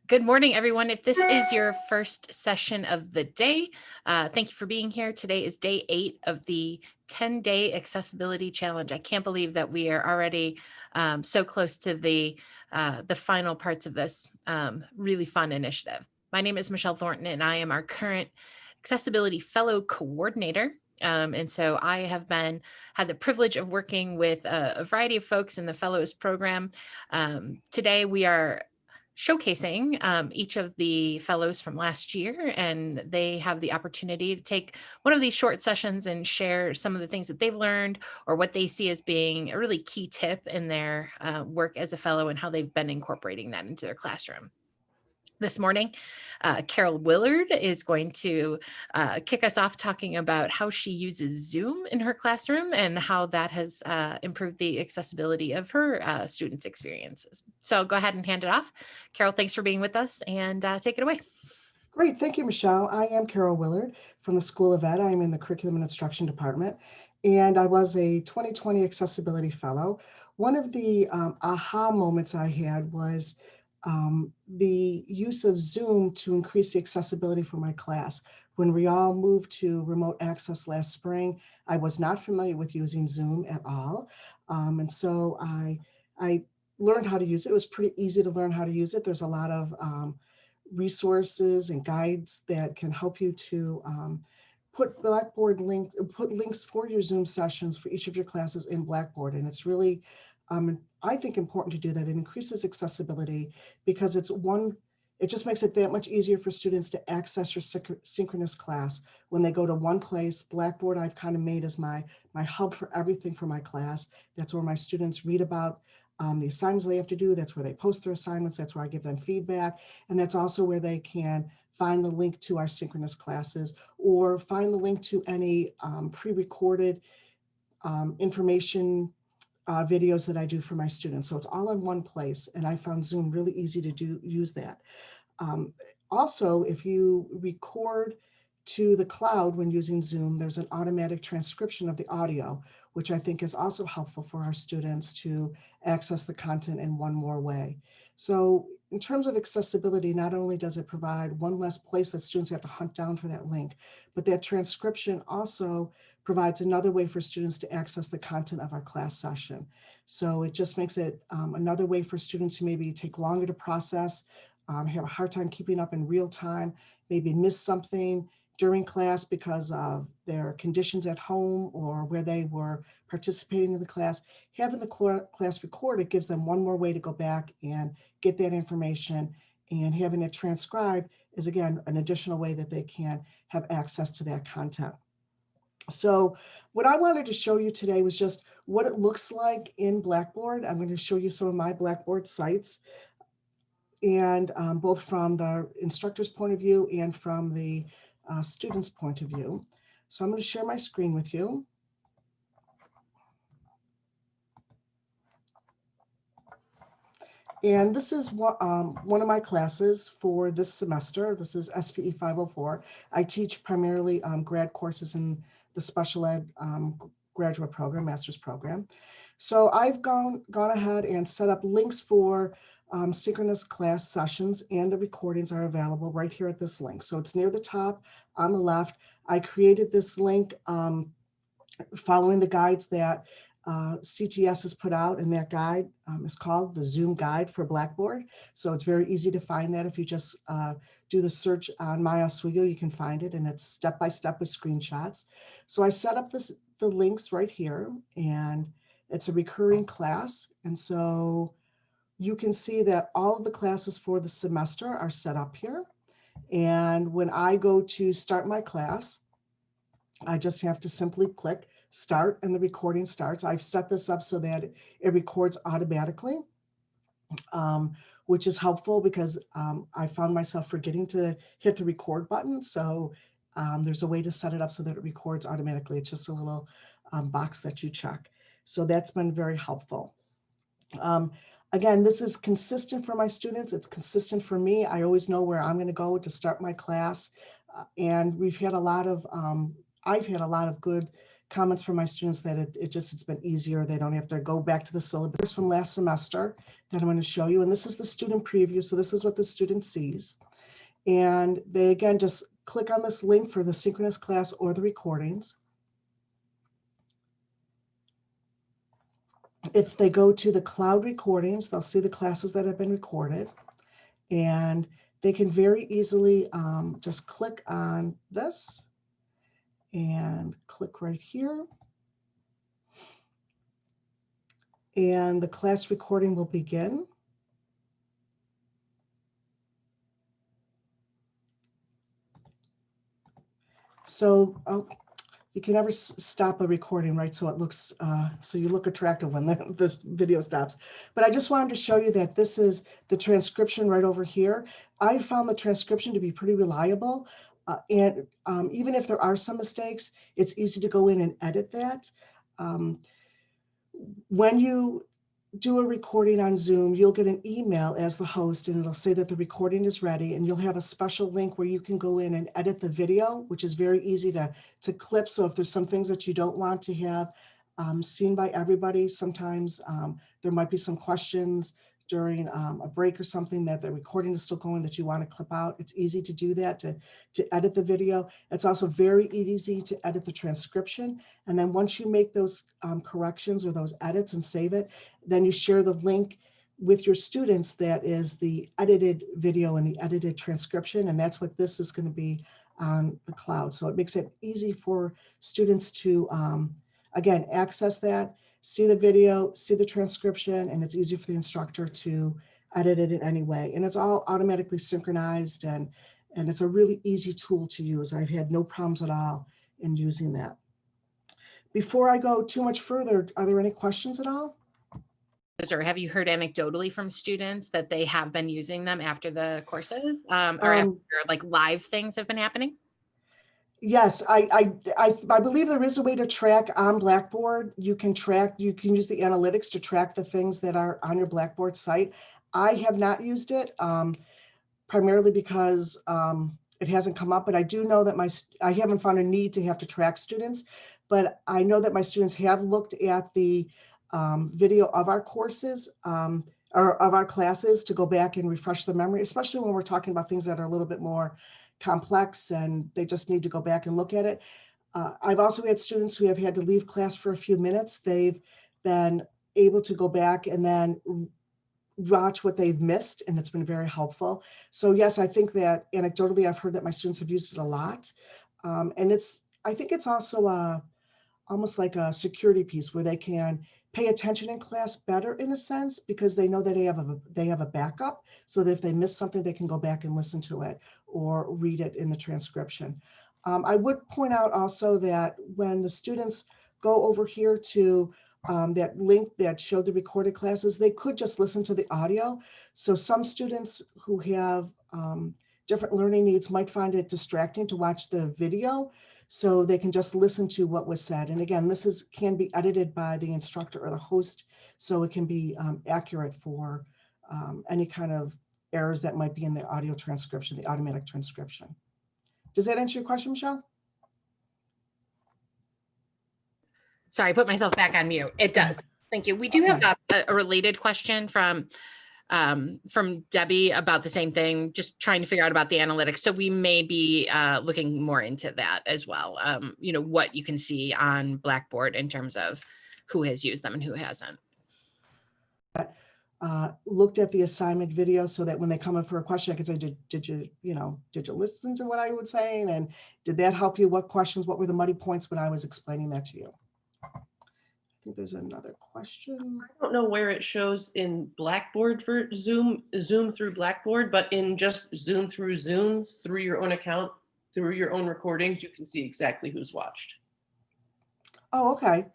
Good morning, everyone. If this is your first session of the day, thank you for being here. Today is day 8 of the 10-day accessibility challenge. I can't believe that we are already so close to the final parts of this really fun initiative. My name is Michelle Thornton, and I am our current Accessibility Fellow Coordinator. And so I have had the privilege of working with a variety of folks in the Fellows program. Today we are showcasing each of the fellows from last year, and they have the opportunity to take one of these short sessions and share some of the things that they've learned or what they see as being a really key tip in their work as a fellow and how they've been incorporating that into their classroom. This morning, Carol Willard is going to kick us off talking about how she uses Zoom in her classroom and how that has improved the accessibility of her students' experiences. So I'll go ahead and hand it off. Carol, thanks for being with us, and take it away. Great, thank you, Michelle. I am Carol Willard from the School of Ed. I am in the Curriculum and Instruction Department, and I was a 2020 Accessibility Fellow. One of the aha moments I had was the use of Zoom to increase the accessibility for my class. When we all moved to remote access last spring, I was not familiar with using Zoom at all. And so I learned how to use it. It was pretty easy to learn how to use it. There's a lot of resources and guides that can help you to put links for your Zoom sessions for each of your classes in Blackboard. And it's really, I think, important to do that. It increases accessibility because it just makes it that much easier for students to access your synchronous class when they go to one place. Blackboard I've kind of made as my hub for everything for my class. That's where my students read about the assignments they have to do. That's where they post their assignments. That's where I give them feedback. And that's also where they can find the link to our synchronous classes or find the link to any pre-recorded information videos that I do for my students. So it's all in one place. And I found Zoom really easy to use that. Also, if you record to the cloud when using Zoom, there's an automatic transcription of the audio, which I think is also helpful for our students to access the content in one more way. So in terms of accessibility, not only does it provide one less place that students have to hunt down for that link, but that transcription also provides another way for students to access the content of our class session. So it just makes it another way for students who maybe take longer to process, have a hard time keeping up in real time, maybe miss something during class because of their conditions at home or where they were participating in the class. Having the class recorded gives them one more way to go back and get that information, and having it transcribed is, again, an additional way that they can have access to that content. So what I wanted to show you today was just what it looks like in Blackboard. I'm going to show you some of my Blackboard sites, and both from the instructor's point of view and from the student's point of view. So I'm going to share my screen with you. And this is one of my classes for this semester. This is SPE 504. I teach primarily grad courses in the special ed graduate program, master's program. So I've gone ahead and set up links for synchronous class sessions, and the recordings are available right here at this link. So it's near the top on the left. I created this link following the guides that CTS has put out, and that guide is called the Zoom Guide for Blackboard. So it's very easy to find that. If you just do the search on My Oswego, you can find it, and it's step-by-step with screenshots. So I set up the links right here, and it's a recurring class. And so you can see that all of the classes for the semester are set up here. And when I go to start my class, I just have to simply click start and the recording starts. I've set this up so that it records automatically, which is helpful because I found myself forgetting to hit the record button. So there's a way to set it up so that it records automatically. It's just a little box that you check. So that's been very helpful. Again, this is consistent for my students. It's consistent for me. I always know where I'm going to go to start my class. And we've had a lot of, I've had a lot of good comments from my students that it's been easier. They don't have to go back to the syllabus from last semester that I'm going to show you. And this is the student preview. So this is what the student sees. And they, again, just click on this link for the synchronous class or the recordings. If they go to the cloud recordings, they'll see the classes that have been recorded. And they can very easily just click on this and click right here. And the class recording will begin. So you can never stop a recording, right? So it looks, so you look attractive when the video stops. But I just wanted to show you that this is the transcription right over here. I found the transcription to be pretty reliable. And even if there are some mistakes, it's easy to go in and edit that. When you do a recording on Zoom, you'll get an email as the host, and it'll say that the recording is ready, and you'll have a special link where you can go in and edit the video, which is very easy to clip. So if there's some things that you don't want to have seen by everybody, sometimes there might be some questions during a break or something that the recording is still going that you want to clip out. It's easy to do that, to edit the video. It's also very easy to edit the transcription. And then once you make those corrections or those edits and save it, then you share the link with your students that is the edited video and the edited transcription. And that's what this is going to be on the cloud. So it makes it easy for students to, again, access that, see the video, see the transcription, and it's easy for the instructor to edit it in any way. And it's all automatically synchronized, and it's a really easy tool to use. I've had no problems at all in using that. Before I go too much further, are there any questions at all? Or have you heard anecdotally from students that they have been using them after the courses or after like live things have been happening? Yes, I believe there is a way to track on Blackboard. You can use the analytics to track the things that are on your Blackboard site. I have not used it primarily because it hasn't come up, but I do know that I haven't found a need to have to track students, but I know that my students have looked at the video of our courses or of our classes to go back and refresh their memory, especially when we're talking about things that are a little bit more complex and they just need to go back and look at it. I've also had students who have had to leave class for a few minutes. They've been able to go back and then watch what they've missed, and it's been very helpful. So yes, I think that anecdotally, I've heard that my students have used it a lot. And I think it's also almost like a security piece where they can pay attention in class better in a sense, because they know that they have a backup, so that if they miss something, they can go back and listen to it or read it in the transcription. I would point out also that when the students go over here to that link that showed the recorded classes, they could just listen to the audio. So some students who have different learning needs might find it distracting to watch the video, so they can just listen to what was said. And again, this can be edited by the instructor or the host, so it can be accurate for any kind of errors that might be in the audio transcription, the automatic transcription. Does that answer your question, Michelle? Sorry, I put myself back on mute. It does. Thank you. We do have a related question from Debbie about the same thing, just trying to figure out about the analytics. So we may be looking more into that as well. You know, what you can see on Blackboard in terms of who has used them and who hasn't. Looked at the assignment video so that when they come in for a question, I can say, did you listen to what I was saying? And did that help you? What were the muddy points when I was explaining that to you? I think there's another question. I don't know where it shows in Blackboard for Zoom through Blackboard, but in just Zoom through Zooms, through your own account, through your own recordings, you can see exactly who's watched. Oh, okay.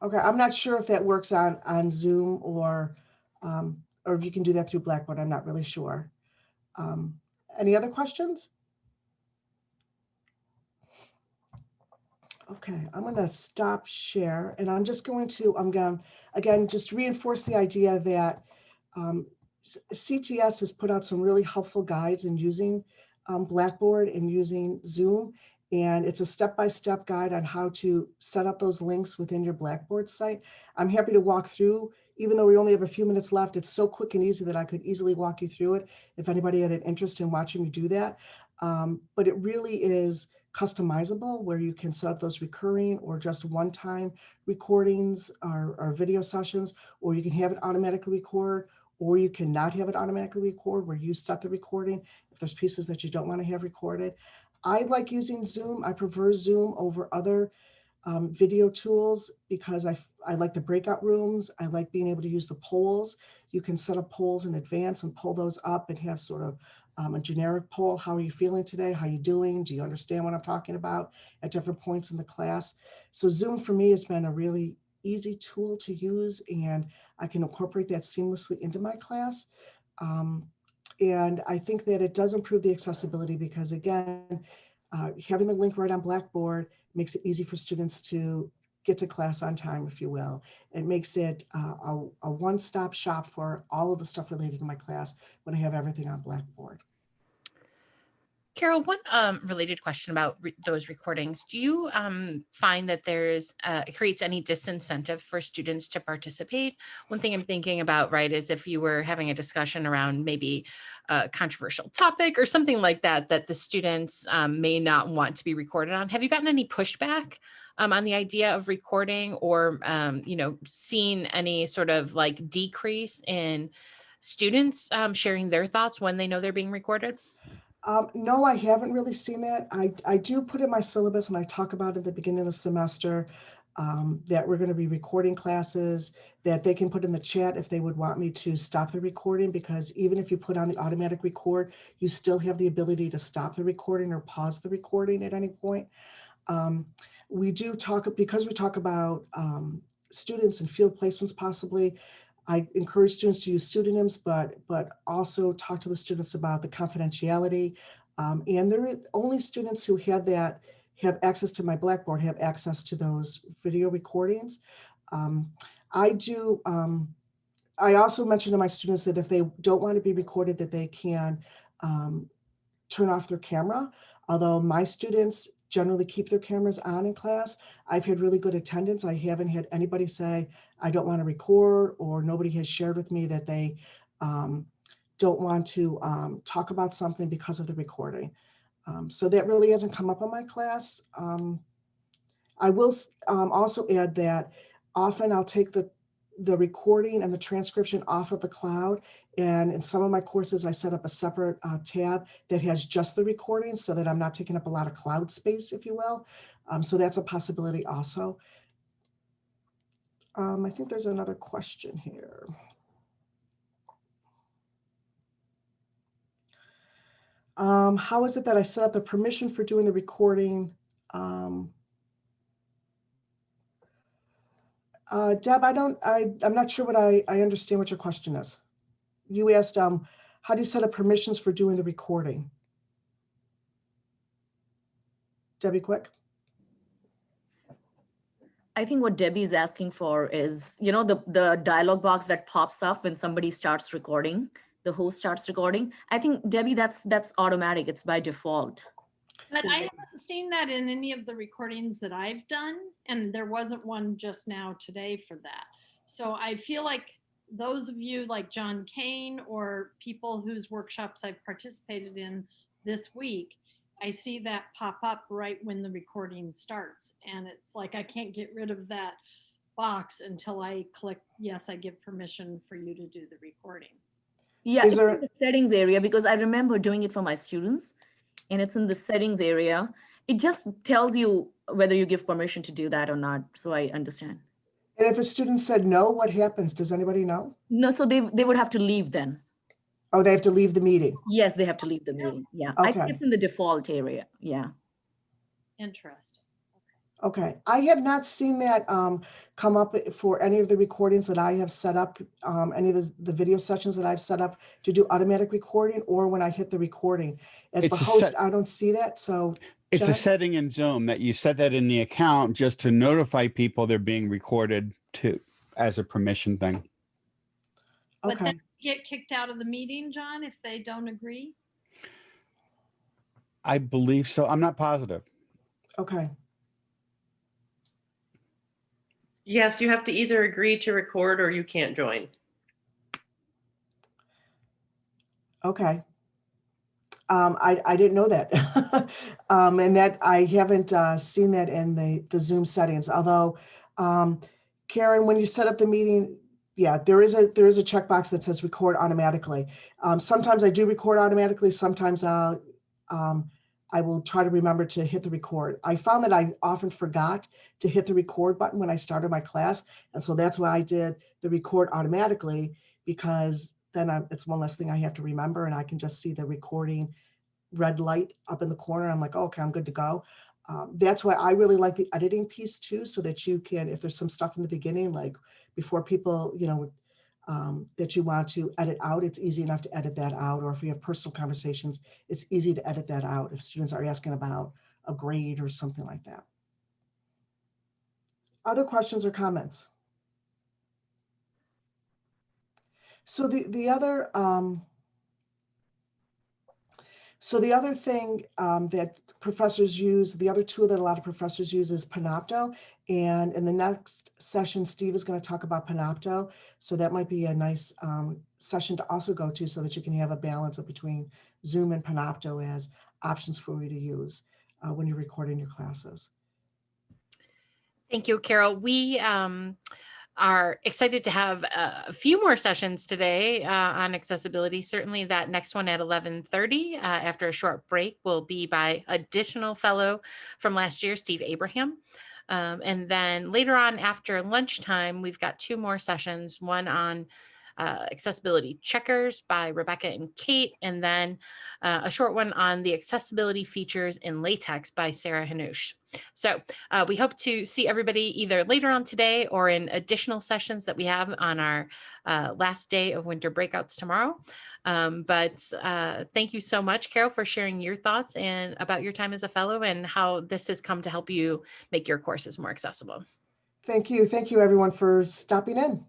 Okay, I'm not sure if that works on Zoom or if you can do that through Blackboard. I'm not really sure. Any other questions? Okay, I'm going to stop share, and I'm going to, again, just reinforce the idea that CTS has put out some really helpful guides in using Blackboard and using Zoom. And it's a step-by-step guide on how to set up those links within your Blackboard site. I'm happy to walk through, even though we only have a few minutes left. It's so quick and easy that I could easily walk you through it if anybody had an interest in watching me do that. But it really is customizable, where you can set up those recurring or just one-time recordings or video sessions, or you can have it automatically record, or you cannot have it automatically record, where you set the recording if there's pieces that you don't want to have recorded. I like using Zoom. I prefer Zoom over other video tools because I like the breakout rooms. I like being able to use the polls. You can set up polls in advance and pull those up and have sort of a generic poll. How are you feeling today? How are you doing? Do you understand what I'm talking about at different points in the class? So Zoom for me has been a really easy tool to use, and I can incorporate that seamlessly into my class. And I think that it does improve the accessibility because, again, having the link right on Blackboard makes it easy for students to get to class on time, if you will. It makes it a one-stop shop for all of the stuff related to my class when I have everything on Blackboard. Carol, one related question about those recordings. Do you find that there's it creates any disincentive for students to participate? One thing I'm thinking about, right, is if you were having a discussion around maybe a controversial topic or something like that, that the students may not want to be recorded on. Have you gotten any pushback on the idea of recording, or seen any sort of like decrease in students sharing their thoughts when they know they're being recorded? No, I haven't really seen that. I do put in my syllabus, and I talk about at the beginning of the semester that we're going to be recording classes, that they can put in the chat if they would want me to stop the recording, because even if you put on the automatic record, you still have the ability to stop the recording or pause the recording at any point. We do talk, because we talk about students and field placements possibly. I encourage students to use pseudonyms, but also talk to the students about the confidentiality. And there are only students who have access to my Blackboard have access to those video recordings. I also mention to my students that if they don't want to be recorded, that they can turn off their camera. Although my students generally keep their cameras on in class, I've had really good attendance. I haven't had anybody say, I don't want to record, or nobody has shared with me that they don't want to talk about something because of the recording. So that really hasn't come up in my class. I will also add that often I'll take the recording and the transcription off of the cloud. And in some of my courses, I set up a separate tab that has just the recording so that I'm not taking up a lot of cloud space, if you will. So that's a possibility also. I think there's another question here. How is it that I set up the permission for doing the recording? Deb, I'm not sure what I understand what your question is. You asked, how do you set up permissions for doing the recording? Debbie, quick. I think what Debbie is asking for is, the dialog box that pops up when somebody starts recording, the host starts recording. I think, Debbie, that's automatic. It's by default. But I haven't seen that in any of the recordings that I've done, and there wasn't one just now today for that. So I feel like those of you like John Kane or people whose workshops I've participated in this week, I see that pop up right when the recording starts. And it's like, I can't get rid of that box until I click, yes, I give permission for you to do the recording. Yeah, it's in the settings area, because I remember doing it for my students, and it's in the settings area. It just tells you whether you give permission to do that or not. So I understand. And if a student said no, what happens? Does anybody know? No, so they would have to leave then. Oh, they have to leave the meeting. Yes, they have to leave the meeting. Yeah, Okay. I think it's in the default area. Yeah. Interesting. Okay, I have not seen that come up for any of the recordings that I have set up, any of the video sessions that I've set up to do automatic recording, or when I hit the recording. As the host, I don't see that, so. It's Jen? a setting in Zoom that you set that in the account just to notify people they're being recorded as a permission thing. But then get kicked out of the meeting, John, if they don't agree? I believe so. I'm not positive. Okay. Yes, you have to either agree to record or you can't join. Okay. I didn't know that. And that I haven't seen that in the Zoom settings. Although, Karen, when you set up the meeting, yeah, there is a checkbox that says record automatically. Sometimes I do record automatically. Sometimes I will try to remember to hit the record. I found that I often forgot to hit the record button when I started my class. And so that's why I did the record automatically, because then it's one less thing I have to remember, and I can just see the recording red light up in the corner. I'm like, oh, okay, I'm good to go. That's why I really like the editing piece too, so that you can, if there's some stuff in the beginning, like before people, that you want to edit out, it's easy enough to edit that out. Or if you have personal conversations, it's easy to edit that out if students are asking about a grade or something like that. Other questions or comments? So the other thing that professors use, the other tool that a lot of professors use is Panopto. And in the next session, Steve is going to talk about Panopto. So that might be a nice session to also go to, so that you can have a balance between Zoom and Panopto as options for you to use when you're recording your classes. Thank you, Carol. We are excited to have a few more sessions today on accessibility. Certainly that next one at 11:30 after a short break will be by additional fellow from last year, Steve Abraham. And then later on after lunchtime, we've got two more sessions, one on accessibility checkers by Rebecca and Kate, and then a short one on the accessibility features in LaTeX by Sarah Hanush. So we hope to see everybody either later on today or in additional sessions that we have on our last day of winter breakouts tomorrow. But thank you so much, Carol, for sharing your thoughts and about your time as a fellow and how this has come to help you make your courses more accessible. Thank you. Thank you, everyone, for stopping in.